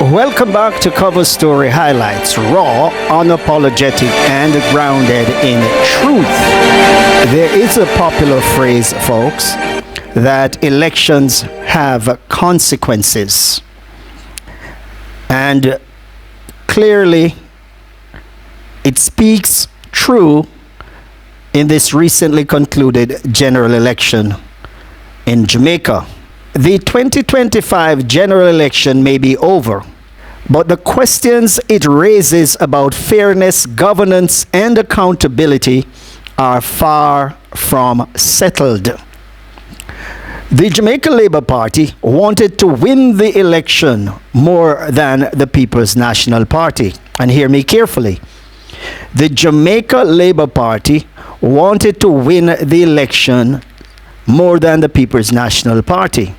Welcome back to Cover Story Highlights, raw, unapologetic, and grounded in truth. There is a popular phrase, folks, that elections have consequences. And clearly, it speaks true in this recently concluded general election in Jamaica. The 2025 general election may be over, but the questions it raises about fairness, governance, and accountability are far from settled. The Jamaica Labour Party wanted to win the election more than the People's National Party. And hear me carefully. The Jamaica Labour Party wanted to win the election more than the People's National Party.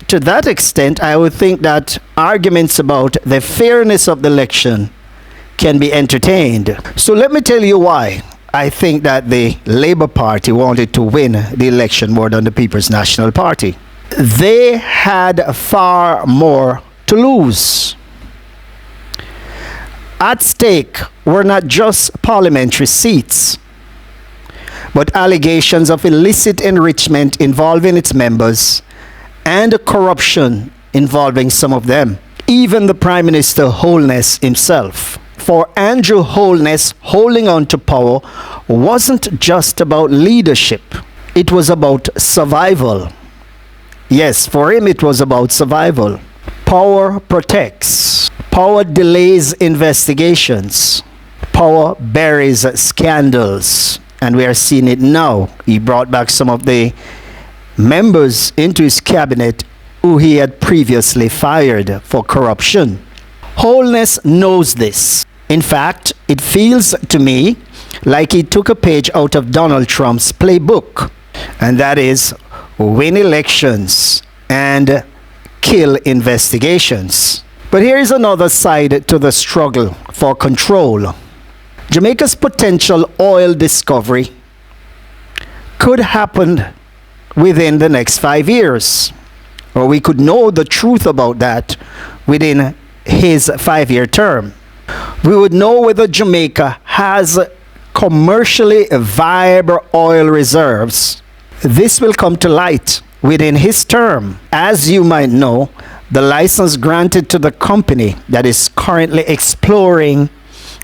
To that extent, I would think that arguments about the fairness of the election can be entertained. So let me tell you why I think that the Labour Party wanted to win the election more than the People's National Party. They had far more to lose. At stake were not just parliamentary seats, but allegations of illicit enrichment involving its members and corruption involving some of them. Even the Prime Minister Holness himself. For Andrew Holness, holding on to power wasn't just about leadership. It was about survival. Yes, for him it was about survival. Power protects. Power delays investigations. Power buries scandals. And we are seeing it now. He brought back some of the members into his cabinet who he had previously fired for corruption. Holness knows this. In fact, it feels to me like he took a page out of Donald Trump's playbook, and that is win elections and kill investigations. But here is another side to the struggle for control. Jamaica's potential oil discovery could happen within the next 5 years, or we could know the truth about that within his 5-year term. We would know whether Jamaica has commercially viable oil reserves. This will come to light within his term. As you might know, the license granted to the company that is currently exploring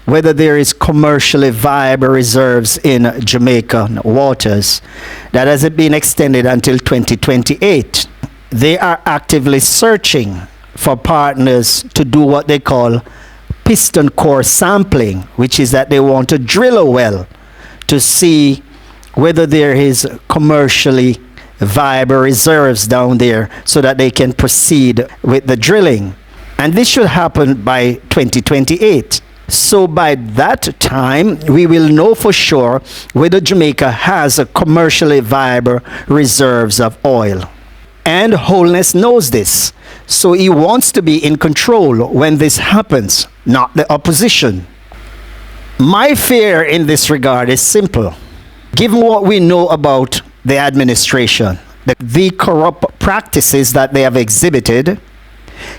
whether there is commercially viable reserves in Jamaican waters, that has been extended until 2028. They are actively searching for partners to do what they call piston core sampling, which is that they want to drill a well to see whether there is commercially viable reserves down there so that they can proceed with the drilling. And this should happen by 2028. So by that time, we will know for sure whether Jamaica has a commercially viable reserves of oil. And Holness knows this. So he wants to be in control when this happens, not the opposition. My fear in this regard is simple. Given what we know about the administration, the corrupt practices that they have exhibited,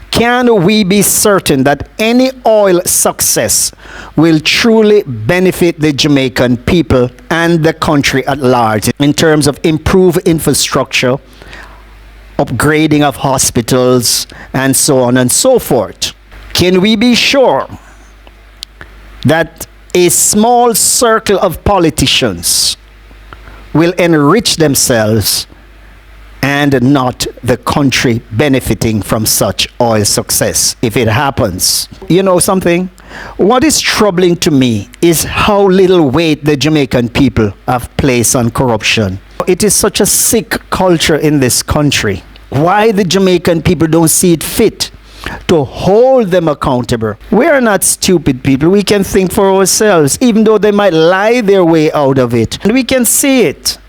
can we be certain that any oil success will truly benefit the Jamaican people and the country at large in terms of improved infrastructure, upgrading of hospitals, and so on and so forth? Can we be sure that a small circle of politicians will enrich themselves and not the country benefiting from such oil success if it happens? You know something? What is troubling to me is how little weight the Jamaican people have placed on corruption. It is such a sick culture in this country. Why the Jamaican people don't see it fit to hold them accountable? We are not stupid people. We can think for ourselves, even though they might lie their way out of it. And we can see it.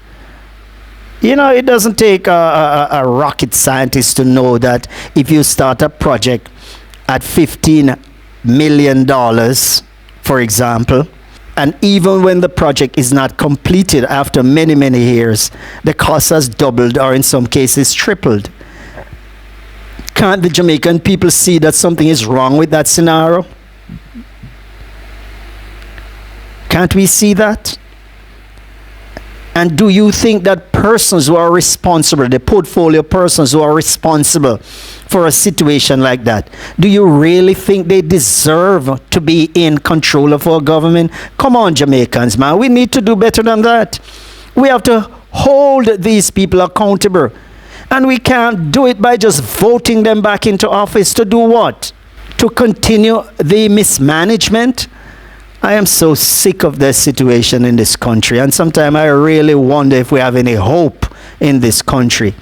You know, it doesn't take a rocket scientist to know that if you start a project at $15 million, for example, and even when the project is not completed after many, many years, the cost has doubled or in some cases tripled. Can't the Jamaican people see that something is wrong with that scenario? Can't we see that? And do you think that persons who are responsible, the portfolio persons who are responsible for a situation like that, do you really think they deserve to be in control of our government? Come on, Jamaicans, man. We need to do better than that. We have to hold these people accountable. And we can't do it by just voting them back into office. To do what? To continue the mismanagement? I am so sick of this situation in this country, and sometimes I really wonder if we have any hope in this country.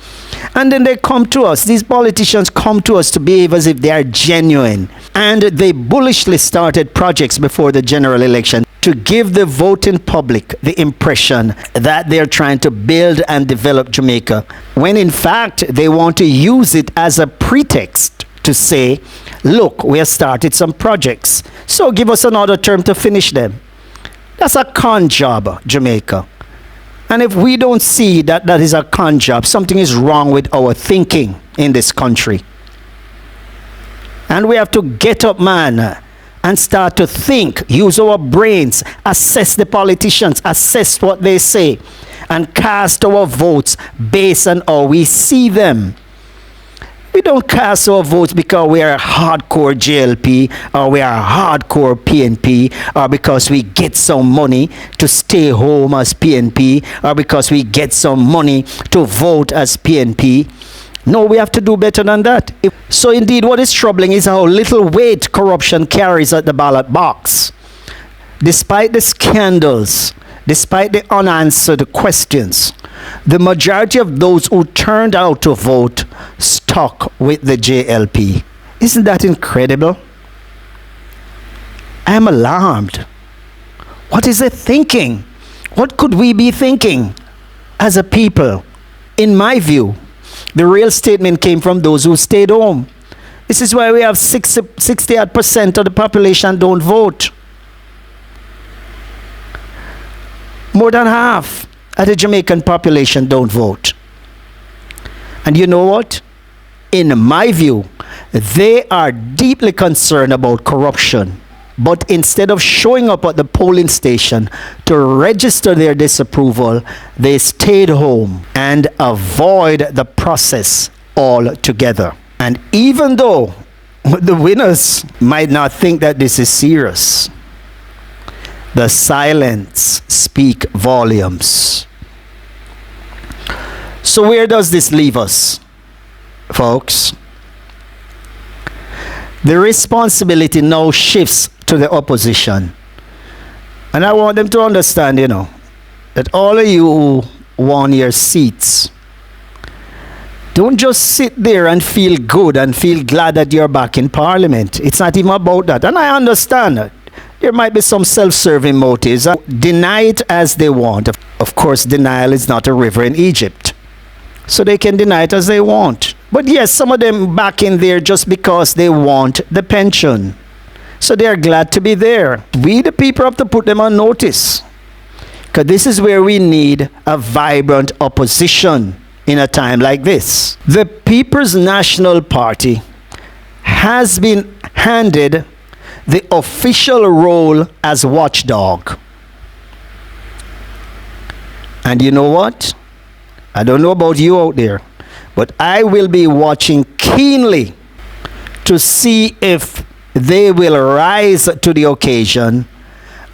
And then they come to us, these politicians come to us to behave as if they are genuine, and they bullishly started projects before the general election to give the voting public the impression that they're trying to build and develop Jamaica, when in fact they want to use it as a pretext to say, look, we have started some projects, so give us another term to finish them. That's a con job, Jamaica. And if we don't see that that is a con job, something is wrong with our thinking in this country. And we have to get up, man, and start to think, use our brains, assess the politicians, assess what they say, and cast our votes based on how we see them. We don't cast our votes because we are hardcore JLP or we are hardcore PNP or because we get some money to stay home as PNP or because we get some money to vote as PNP. No, we have to do better than that. So indeed, what is troubling is how little weight corruption carries at the ballot box. Despite the scandals, despite the unanswered questions, the majority of those who turned out to vote stuck with the JLP. Isn't that incredible? I am alarmed. What is it thinking? What could we be thinking as a people? In my view, the real statement came from those who stayed home. This is why we have 68% of the population don't vote. More than half of the Jamaican population don't vote. And you know what? In my view, they are deeply concerned about corruption. But instead of showing up at the polling station to register their disapproval, they stayed home and avoid the process altogether. And even though the winners might not think that this is serious, the silence speak volumes. So where does this leave us, folks? The responsibility now shifts to the opposition. And I want them to understand, that all of you who won your seats, don't just sit there and feel good and feel glad that you're back in Parliament. It's not even about that. And I understand that there might be some self-serving motives. Deny it as they want. Of course, denial is not a river in Egypt. So they can deny it as they want. But yes, some of them back in there just because they want the pension. So they are glad to be there. We, the people, have to put them on notice. Because this is where we need a vibrant opposition in a time like this. The People's National Party has been handed the official role as watchdog. And you know what? I don't know about you out there, but I will be watching keenly to see if they will rise to the occasion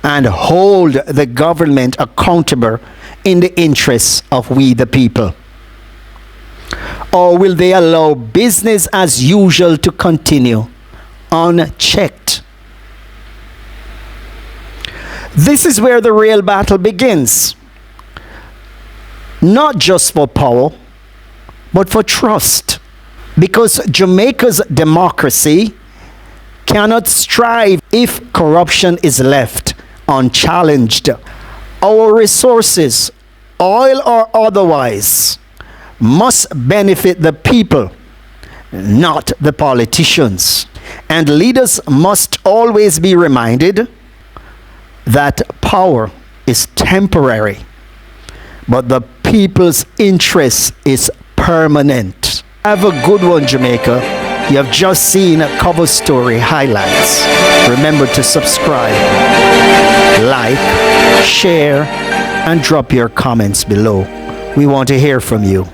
and hold the government accountable in the interests of we the people. Or will they allow business as usual to continue unchecked? This is where the real battle begins. Not just for power, but for trust. Because Jamaica's democracy cannot strive if corruption is left unchallenged. Our resources, oil or otherwise, must benefit the people, not the politicians. And leaders must always be reminded that power is temporary, but the people's interest is permanent. Have a good one, Jamaica. You have just seen cover story highlights. Remember to subscribe, like, share, and drop your comments below. We want to hear from you.